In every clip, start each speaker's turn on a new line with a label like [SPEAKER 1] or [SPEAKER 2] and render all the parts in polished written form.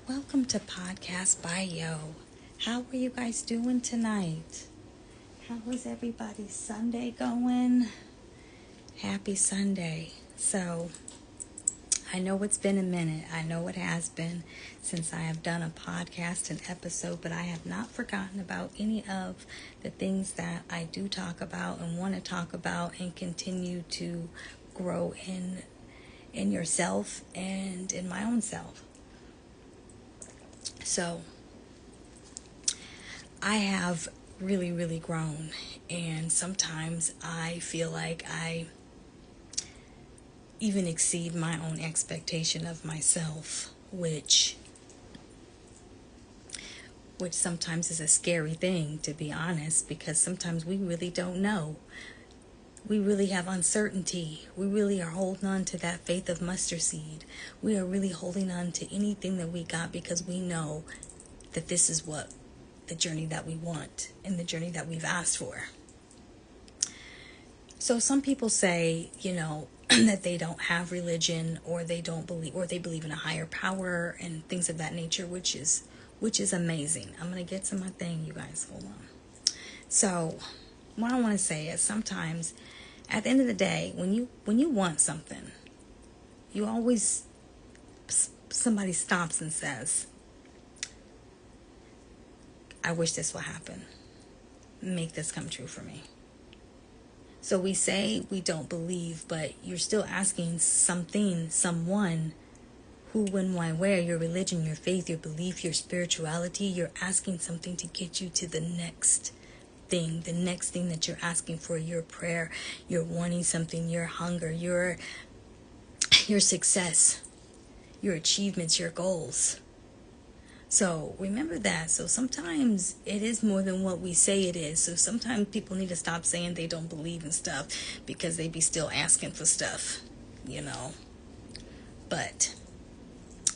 [SPEAKER 1] Welcome to PodcastByYo. How are you guys doing tonight? How was everybody's Sunday going? Happy Sunday. So, I know it's been a minute. I know it has been since I have done a podcast and episode, but I have not forgotten about any of the things that I do talk about and want to talk about and continue to grow in yourself and in my own self. So, I have really grown, and sometimes I feel like I even exceed my own expectation of myself, which sometimes is a scary thing, to be honest, because sometimes we really don't know. We really have uncertainty. We really are holding on to that faith of mustard seed. We are really holding on to anything that we got because we know that this is what the journey that we want and the journey that we've asked for. So some people say, that they don't have religion, or they don't believe, or they believe in a higher power and things of that nature, which is amazing. I'm going to get to my thing, you guys. Hold on. So what I want to say is sometimes at the end of the day, when you want something, you always, somebody stops and says, I wish this would happen. Make this come true for me. So we say we don't believe, but you're still asking someone, who, when, why, where, your religion, your faith, your belief, your spirituality. You're asking something to get you to the next thing that you're asking for, your prayer. You're wanting something, your hunger, your success, your achievements, your goals. So remember that. So sometimes it is more than what we say it is. So sometimes people need to stop saying they don't believe in stuff because they be still asking for stuff, But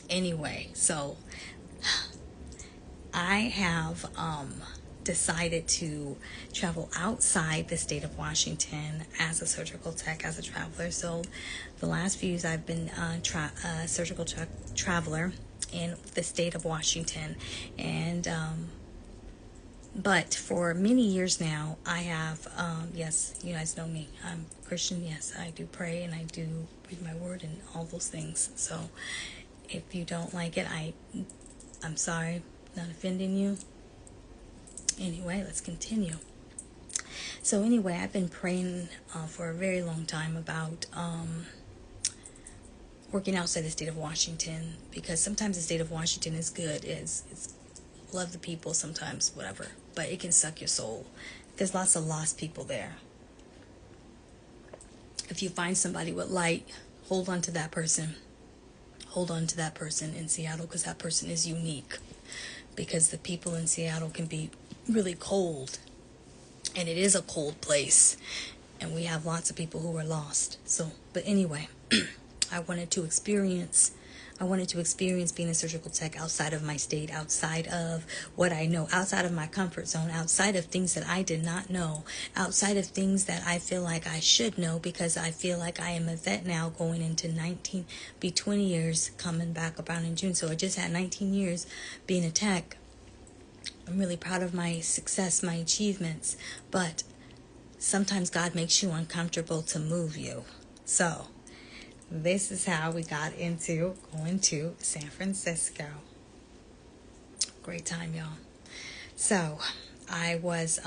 [SPEAKER 1] anyway, so I have decided to travel outside the state of Washington as a surgical tech, as a traveler. So the last few years I've been a surgical traveler in the state of Washington, and but for many years now I have yes, you guys know me, I'm Christian. Yes, I do pray and I do read my word and all those things. So if you don't like it, I'm sorry, not offending you. Anyway, let's continue. So anyway, I've been praying for a very long time about working outside the state of Washington, because sometimes the state of Washington is good. It's love the people sometimes, whatever, but it can suck your soul. There's lots of lost people there. If you find somebody with light, hold on to that person. Hold on to that person in Seattle, because that person is unique. Because the people in Seattle can be really cold, and it is a cold place, and we have lots of people who are lost. So, but anyway, I wanted to experience being a surgical tech outside of my state, outside of what I know, outside of my comfort zone, outside of things that I did not know, outside of things that I feel like I should know, because I feel like I am a vet now, going into 20 years coming back about in June. So I just had 19 years being a tech. I'm really proud of my success, my achievements, but sometimes God makes you uncomfortable to move you. So this is how we got into going to San Francisco. Great time, y'all. So I was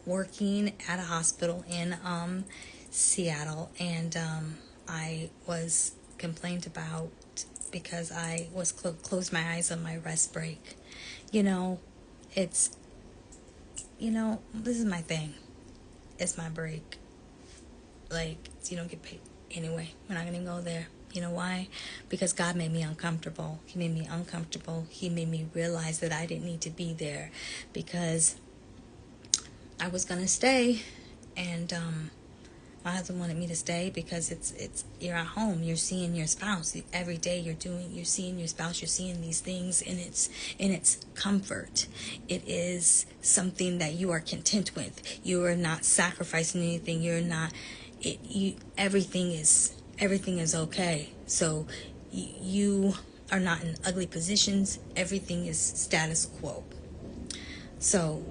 [SPEAKER 1] working at a hospital in Seattle, and I was complained about because I was closed my eyes on my rest break. This is my thing. It's my break. Like, you don't get paid. Anyway, we're not going to go there. You know why? Because God made me uncomfortable. He made me uncomfortable. He made me realize that I didn't need to be there, because I was going to stay, and my husband wanted me to stay because you're at home, you're seeing your spouse every day, you're seeing your spouse, you're seeing these things, and it's comfort. It is something that you are content with. You are not sacrificing anything. You're not. Everything is okay. So you are not in ugly positions. Everything is status quo. So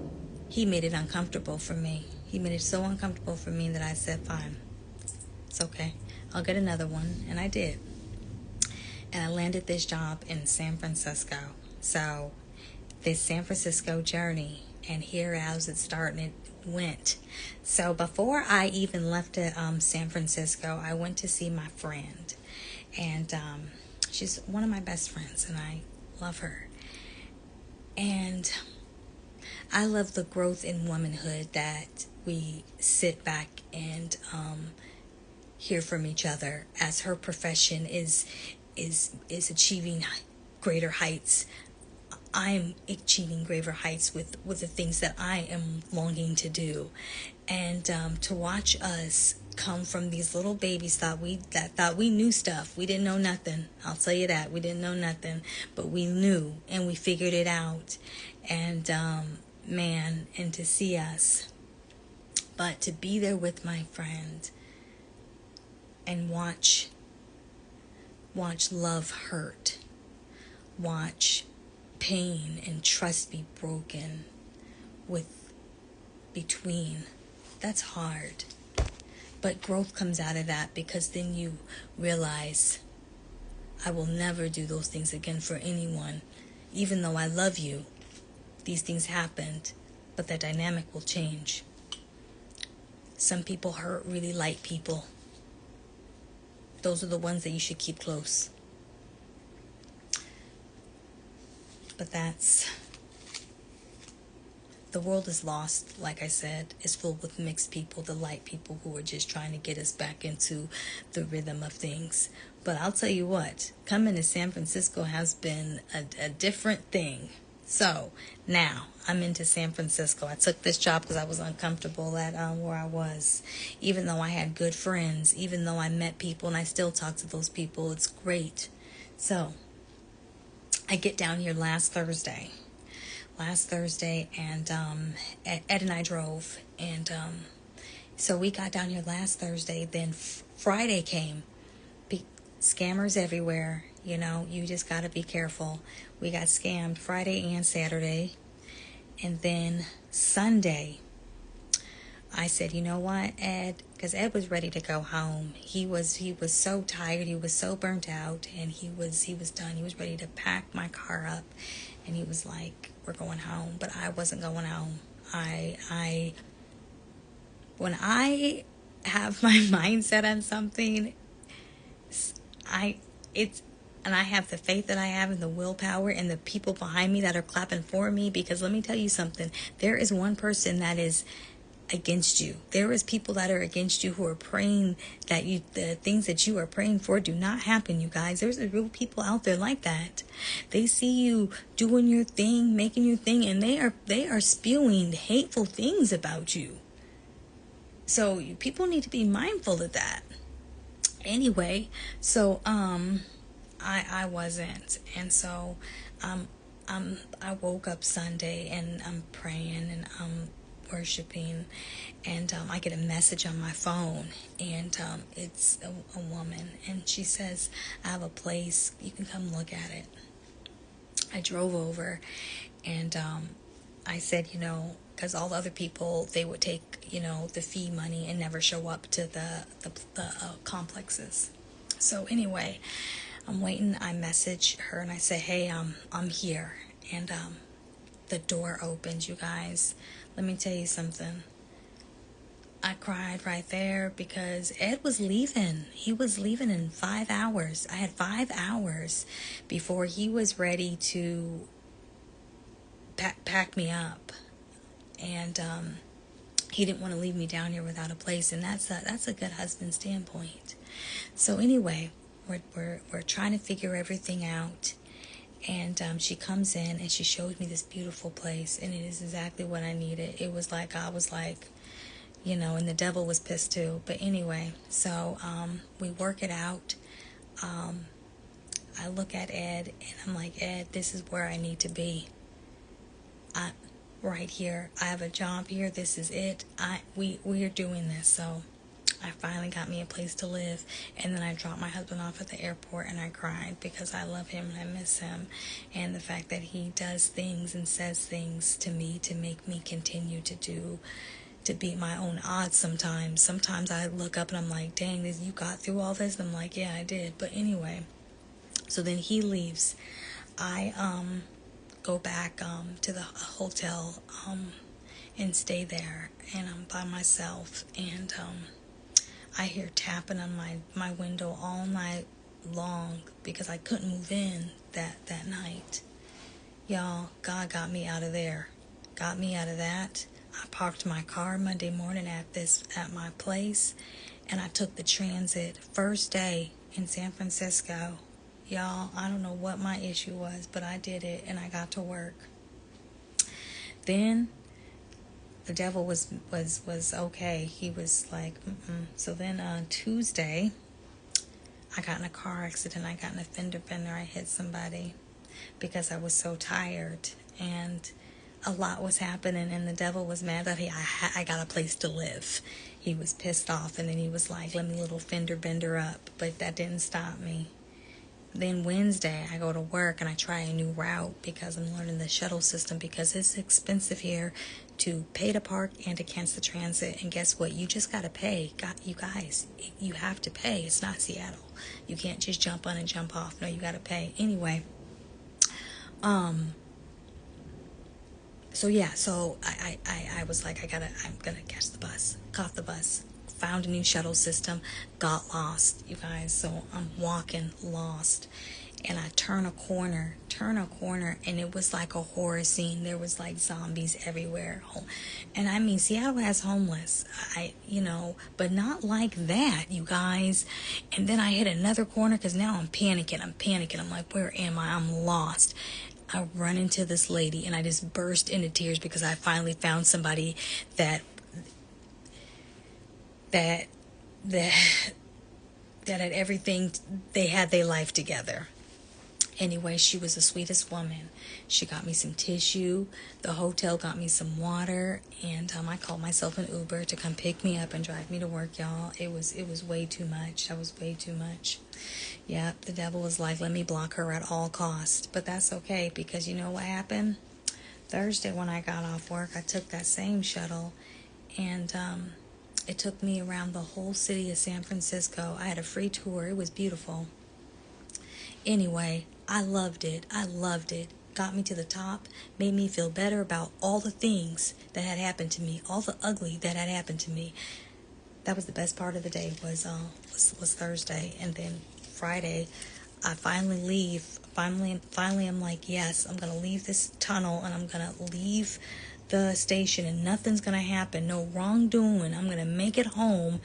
[SPEAKER 1] he made it uncomfortable for me. He made it so uncomfortable for me that I said, fine, it's okay. I'll get another one. And I did. And I landed this job in San Francisco. So this San Francisco journey, and here as it started, it went. So before I even left San Francisco, I went to see my friend. And she's one of my best friends, and I love her. And I love the growth in womanhood that we sit back and hear from each other as her profession is achieving greater heights. I'm achieving greater heights with the things that I am longing to do. And to watch us come from these little babies thought we knew stuff. We didn't know nothing. I'll tell you that. We didn't know nothing, but we knew and we figured it out. And man, and to see us, but to be there with my friend and watch love hurt, watch pain and trust be broken between, that's hard. But growth comes out of that, because then you realize, I will never do those things again for anyone. Even though I love you, these things happened, but the dynamic will change. Some people hurt really light people. Those are the ones that you should keep close. But the world is lost, like I said. It's filled with mixed people, the light people who are just trying to get us back into the rhythm of things. But I'll tell you what, coming to San Francisco has been a different thing. So now I'm into San Francisco. I took this job because I was uncomfortable at where I was. Even though I had good friends, even though I met people and I still talk to those people, it's great. So I get down here last Thursday, and Ed and I drove, and so we got down here last Thursday. Then Friday came. Scammers everywhere. You just got to be careful. We got scammed Friday and Saturday. And then Sunday, I said, you know what, Ed? Because Ed was ready to go home. He was so tired. He was so burnt out. And he was done. He was ready to pack my car up. And he was like, we're going home. But I wasn't going home. When I have my mindset on something, and I have the faith that I have and the willpower and the people behind me that are clapping for me, because let me tell you something, there is one person that is against you. There is people that are against you who are praying that the things that you are praying for do not happen, you guys. There's real people out there like that. They see you doing your thing, making your thing, and they are spewing hateful things about you. So people need to be mindful of that. Anyway, so I wasn't, and so I woke up Sunday and I'm praying and I'm worshiping, and I get a message on my phone, and it's a woman, and she says, I have a place, you can come look at it. I drove over, and I said, because all the other people, they would take, the fee money and never show up to the complexes. So anyway, I'm waiting. I message her and I say, hey, I'm here. And the door opens, you guys. Let me tell you something. I cried right there because Ed was leaving. He was leaving in 5 hours. I had 5 hours before he was ready to pack me up. And he didn't want to leave me down here without a place, and that's a good husband standpoint. So anyway, we're trying to figure everything out, and she comes in and she shows me this beautiful place, and it is exactly what I needed. It was like I was like, and the devil was pissed too. But anyway, so we work it out. I look at Ed and I'm like, Ed, this is where I need to be. Right here. I have a job here. This is it. We are doing this. So I finally got me a place to live, and then I dropped my husband off at the airport, and I cried because I love him and I miss him, and the fact that he does things and says things to me to make me continue to beat my own odds sometimes. Sometimes I look up and I'm like, dang, you got through all this? And I'm like, yeah, I did. But anyway, so then he leaves. I go back to the hotel and stay there, and I'm by myself, and I hear tapping on my window all night long because I couldn't move in that night. Y'all, God got me out of there. Got me out of that. I parked my car Monday morning at my place, and I took the transit first day in San Francisco. Y'all, I don't know what my issue was, but I did it, and I got to work. Then the devil was okay. He was like, So then on Tuesday, I got in a car accident. I got in a fender bender. I hit somebody because I was so tired, and a lot was happening, and the devil was mad that I got a place to live. He was pissed off, and then he was like, let me little fender bender up, but that didn't stop me. Then Wednesday, I go to work, and I try a new route because I'm learning the shuttle system because it's expensive here to pay to park and to cancel the transit. And guess what? You just got to pay. You guys, you have to pay. It's not Seattle. You can't just jump on and jump off. No, you got to pay. Anyway, so yeah, so I was like, I'm gonna catch the bus. Caught the bus, found a new shuttle system, got lost, you guys. So I'm walking lost, and I turn a corner, and it was like a horror scene. There was like zombies everywhere, and I mean, Seattle has homeless, but not like that, you guys. And then I hit another corner because now I'm panicking. I'm like, where am I? I'm lost. I run into this lady, and I just burst into tears because I finally found somebody that had everything. They had their life together. Anyway, she was the sweetest woman. She got me some tissue. The hotel got me some water, and I called myself an Uber to come pick me up and drive me to work, y'all. It was way too much. That was way too much. Yeah, the devil was like, let me block her at all costs. But that's okay, because you know what happened? Thursday when I got off work, I took that same shuttle, and it took me around the whole city of San Francisco. I had a free tour. It was beautiful. Anyway, I loved it. Got me to the top, made me feel better about all the things that had happened to me, all the ugly that had happened to me. That was the best part of the day was Thursday. And then Friday, I finally leave. Finally, I'm like, yes, I'm going to leave this tunnel, and I'm going to leave the station, and nothing's going to happen. No wrongdoing. I'm going to make it home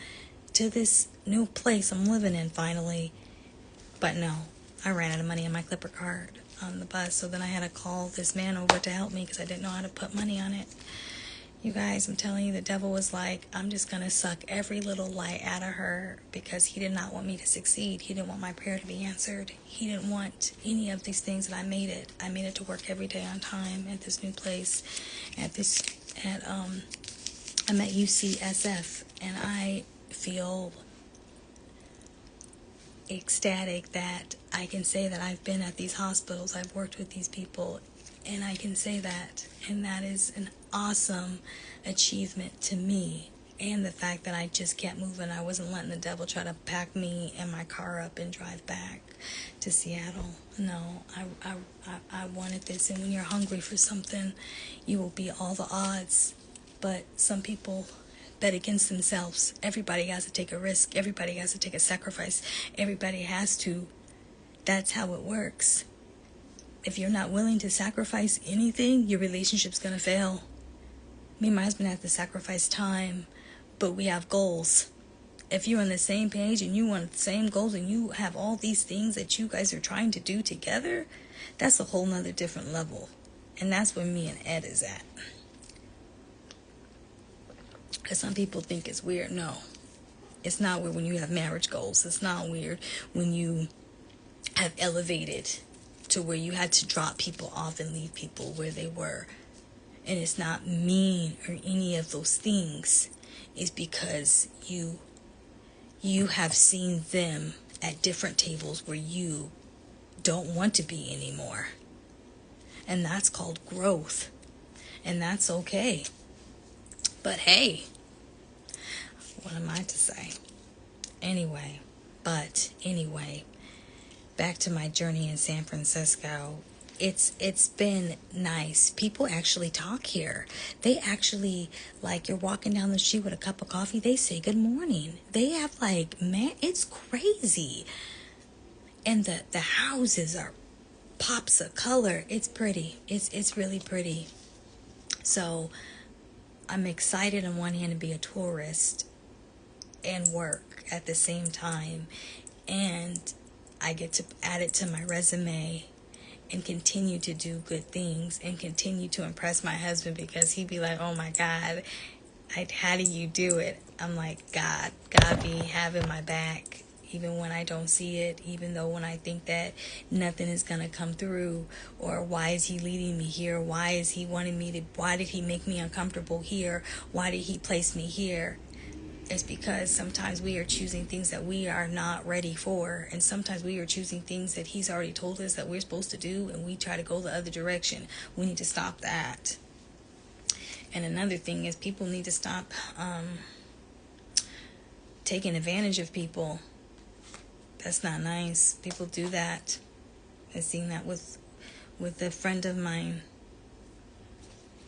[SPEAKER 1] to this new place I'm living in finally. But no, I ran out of money on my Clipper card on the bus, so then I had to call this man over to help me because I didn't know how to put money on it. You guys, I'm telling you, the devil was like, I'm just going to suck every little light out of her because he did not want me to succeed. He didn't want my prayer to be answered. He didn't want any of these things, and I made it. I made it to work every day on time at this new place. I'm at UCSF, and I feel ecstatic that I can say that I've been at these hospitals, I've worked with these people, and I can say that, and that is an awesome achievement to me. And the fact that I just kept moving, I wasn't letting the devil try to pack me and my car up and drive back to Seattle. No, I wanted this, and when you're hungry for something, you will beat all the odds. But some people bet against themselves. Everybody has to take a risk. Everybody has to take a sacrifice. Everybody has to. That's how it works. If you're not willing to sacrifice anything, your relationship's going to fail. Me and my husband have to sacrifice time, but we have goals. If you're on the same page and you want the same goals and you have all these things that you guys are trying to do together, that's a whole nother different level. And that's where me and Ed is at. Because some people think it's weird. No, it's not weird when you have marriage goals. It's not weird when you have elevated to where you had to drop people off and leave people where they were. And it's not mean or any of those things. It's because you you have seen them at different tables where you don't want to be anymore. And that's called growth. And that's okay. But hey, what am I to say? Anyway, back to my journey in San Francisco. It's been nice. People actually talk here. They actually, like, you're walking down the street with a cup of coffee, they say good morning. They have, like, man, it's crazy. And the houses are pops of color. It's pretty. It's really pretty. So I'm excited on one hand to be a tourist and work at the same time, and I get to add it to my resume and continue to do good things and continue to impress my husband, because he'd be like, oh my God, how do you do it? I'm like, God be having my back, even when I don't see it, even though when I think that nothing is going to come through, or why is he leading me here? Why is he wanting me to, why did he make me uncomfortable here? Why did he place me here? It's because sometimes we are choosing things that we are not ready for, and sometimes we are choosing things that he's already told us that we're supposed to do, and we try to go the other direction. We need to stop that. And another thing is, people need to stop taking advantage of people. That's not nice. People do that. I've seen that with a friend of mine,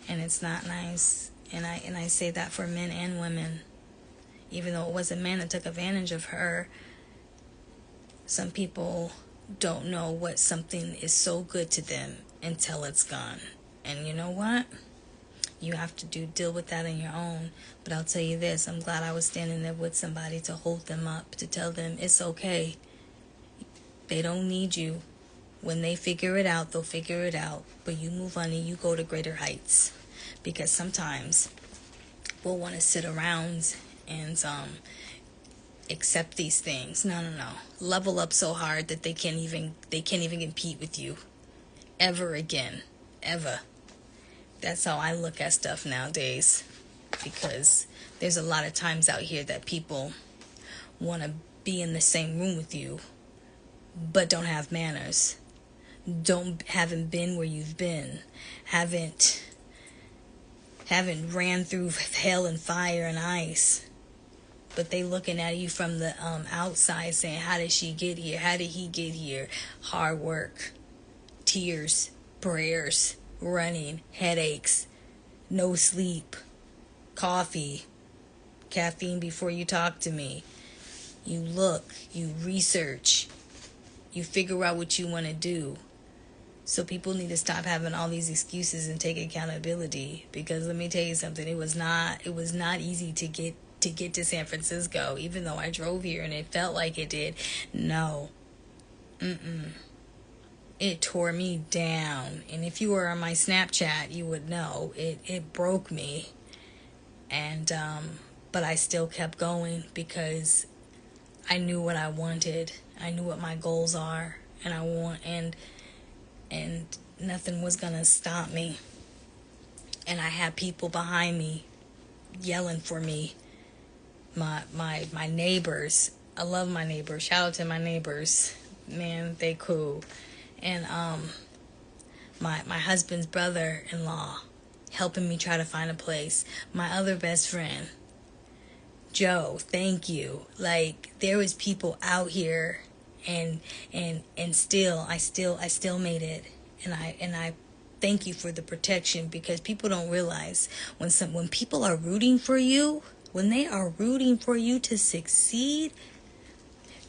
[SPEAKER 1] and it's not nice. And I say that for men and women. Even though it was a man that took advantage of her, some people don't know what something is so good to them until it's gone. And you know what? You have to deal with that on your own. But I'll tell you this, I'm glad I was standing there with somebody to hold them up, to tell them it's okay. They don't need you. When they figure it out, they'll figure it out. But you move on and you go to greater heights. Because sometimes we'll want to sit around and accept these things. No. Level up so hard that they can't even compete with you ever again. Ever. That's how I look at stuff nowadays. Because there's a lot of times out here that people want to be in the same room with you, but don't have manners. Haven't been where you've been. Haven't ran through hell and fire and ice. But they looking at you from the outside saying, how did she get here? How did he get here? Hard work, tears, prayers, running, headaches, no sleep, coffee, caffeine before you talk to me. You look, you research, you figure out what you want to do. So people need to stop having all these excuses and take accountability. Because let me tell you something, it was not easy to get to San Francisco, even though I drove here and it felt like it did. No. It tore me down. And if you were on my Snapchat, you would know it broke me. And but I still kept going because I knew what I wanted. I knew what my goals are, and nothing was gonna stop me. And I had people behind me yelling for me. My neighbors. I love my neighbors. Shout out to my neighbors. Man, they cool. And my husband's brother-in-law helping me try to find a place. My other best friend, Joe, thank you. Like, there was people out here, and still I still made it. And I thank you for the protection, because people don't realize when people are rooting for you, when they are rooting for you to succeed,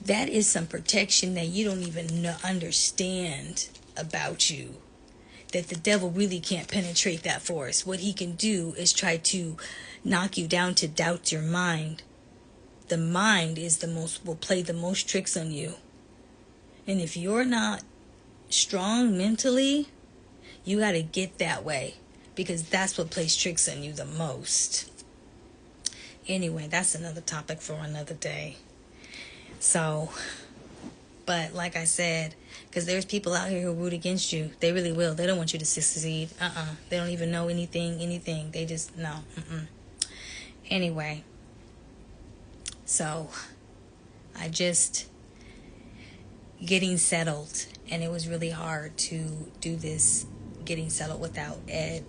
[SPEAKER 1] that is some protection that you don't even understand about you. That the devil really can't penetrate that force. What he can do is try to knock you down to doubt your mind. The mind will play the most tricks on you. And if you're not strong mentally, you got to get that way, because that's what plays tricks on you the most. Anyway, that's another topic for another day. So, but like I said, because there's people out here who root against you. They really will. They don't want you to succeed. They don't even know anything. They just, no. Anyway, so I just getting settled, and it was really hard to do this getting settled without Ed.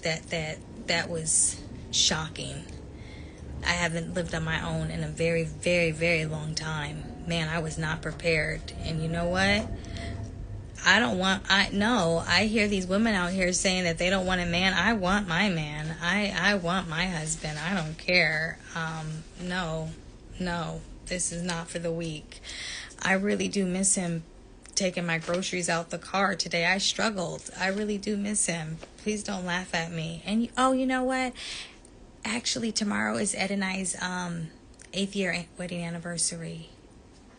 [SPEAKER 1] That was shocking. I haven't lived on my own in a very, very, very long time. Man, I was not prepared. And you know what? I hear these women out here saying that they don't want a man. I want my man. I want my husband. I don't care. No, this is not for the weak. I really do miss him taking my groceries out the car today. I struggled. I really do miss him. Please don't laugh at me. And you know what? Actually, tomorrow is Ed and I's 8th year wedding anniversary.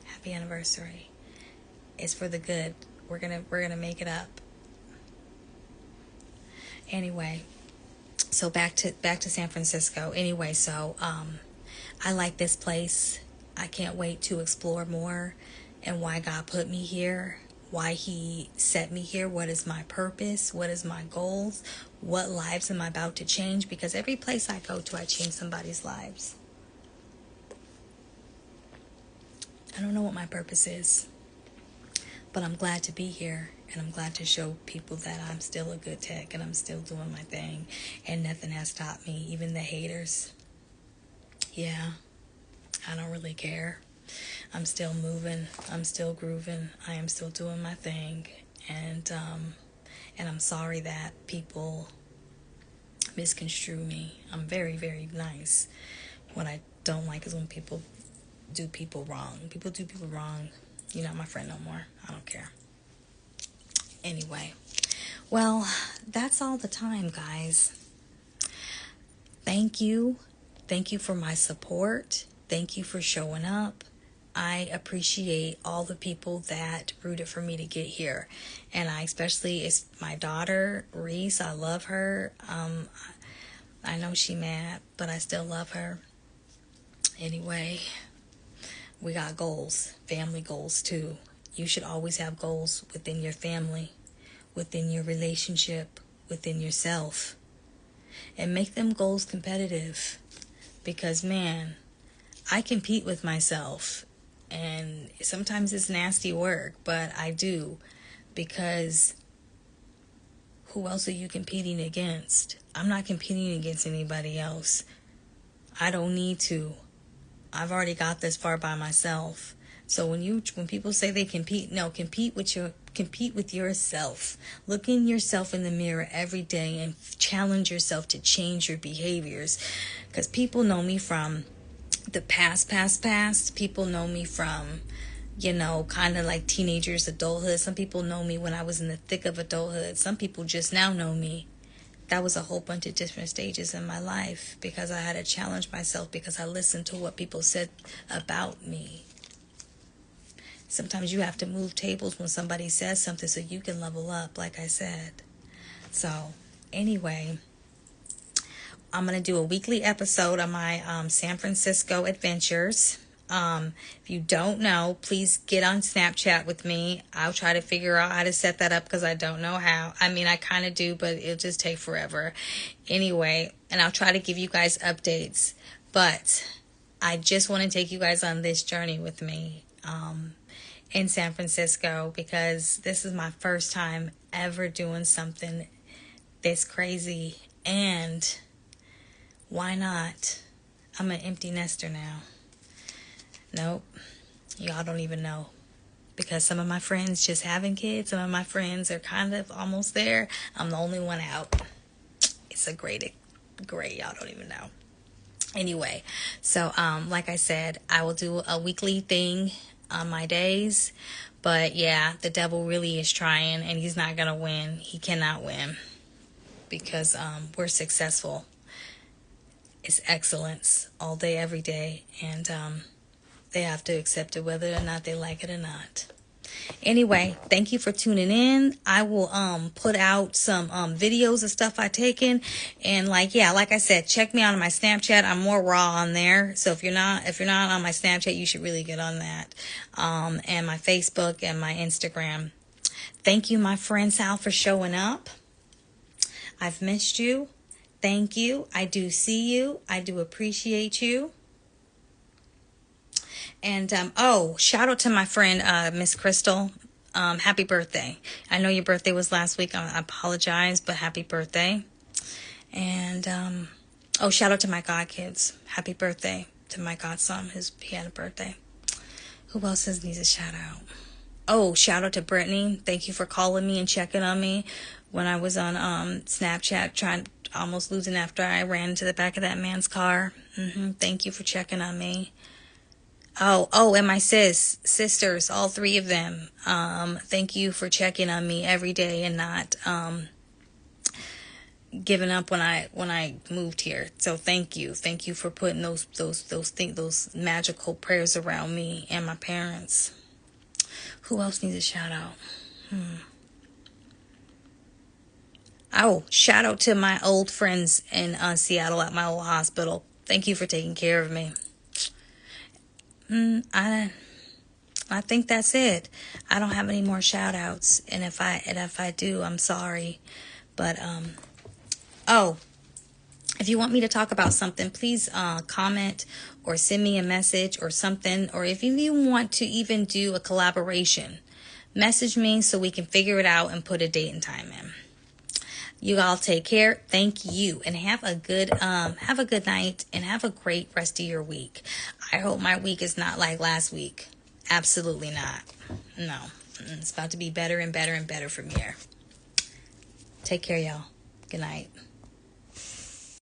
[SPEAKER 1] Happy anniversary. It's for the good. We're gonna make it up. Anyway, so back to San Francisco. Anyway, so I like this place. I can't wait to explore more and why God put me here, why He set me here, what is my purpose, what is my goals, what lives am I about to change, because every place I go to, I change somebody's lives. I don't know what my purpose is, but I'm glad to be here, and I'm glad to show people that I'm still a good tech and I'm still doing my thing, and nothing has stopped me, even the haters. Yeah, I don't really care. I'm still moving. I'm still grooving. I am still doing my thing, and I'm sorry that people misconstrue me. I'm very, very nice. What I don't like is when people do people wrong. People do people wrong. You're not my friend no more. I don't care. Anyway, well, that's all the time, guys. Thank you. Thank you for my support. Thank you for showing up. I appreciate all the people that rooted for me to get here. And it's my daughter, Reese. I love her. I know she mad, but I still love her. Anyway, we got goals, family goals too. You should always have goals within your family, within your relationship, within yourself. And make them goals competitive. Because, man, I compete with myself. And sometimes it's nasty work, but I do. Because who else are you competing against? I'm not competing against anybody else. I don't need to. I've already got this far by myself. So when people say they compete, no, compete with yourself. Look in yourself in the mirror every day and challenge yourself to change your behaviors. Because people know me from the past. People know me from, kind of like teenagers, adulthood. Some people know me when I was in the thick of adulthood. Some people just now know me. That was a whole bunch of different stages in my life because I had to challenge myself because I listened to what people said about me. Sometimes you have to move tables when somebody says something so you can level up, like I said. So, anyway, I'm going to do a weekly episode on my San Francisco adventures. If you don't know, please get on Snapchat with me. I'll try to figure out how to set that up because I don't know how. I mean, I kind of do, but it'll just take forever. Anyway, and I'll try to give you guys updates. But I just want to take you guys on this journey with me in San Francisco because this is my first time ever doing something this crazy. And why not? I'm an empty nester now. Nope. Y'all don't even know. Because some of my friends just having kids. Some of my friends are kind of almost there. I'm the only one out. It's a great. Y'all don't even know. Anyway, so like I said, I will do a weekly thing on my days. But yeah, the devil really is trying and he's not going to win. He cannot win. Because we're successful. It's excellence all day, every day. And they have to accept it whether or not they like it or not. Anyway, thank you for tuning in. I will put out some videos of stuff I've taken. And like I said, check me out on my Snapchat. I'm more raw on there. So if you're not on my Snapchat, you should really get on that. And my Facebook and my Instagram. Thank you, my friend Sal, for showing up. I've missed you. Thank you. I do see you. I do appreciate you. And shout out to my friend Miss Crystal. Happy birthday. I know your birthday was last week. I apologize, but happy birthday. And shout out to my godkids. Happy birthday to my godson. He had a birthday. Who else needs a shout out? Oh, shout out to Brittany. Thank you for calling me and checking on me when I was on Snapchat, almost losing after I ran into the back of that man's car. Thank you for checking on me. Oh, and my sisters, all three of them. Thank you for checking on me every day and not giving up when I moved here. So thank you for putting those magical prayers around me and my parents. Who else needs a shout out? Oh, shout out to my old friends in Seattle at my old hospital. Thank you for taking care of me. I think that's it. I don't have any more shout outs, and if I do, I'm sorry. But if you want me to talk about something, please comment or send me a message or something. Or if you want to even do a collaboration, message me so we can figure it out and put a date and time in. You all take care. Thank you, and have a good night, and have a great rest of your week. I hope my week is not like last week. Absolutely not. No, it's about to be better and better and better from here. Take care, y'all. Good night.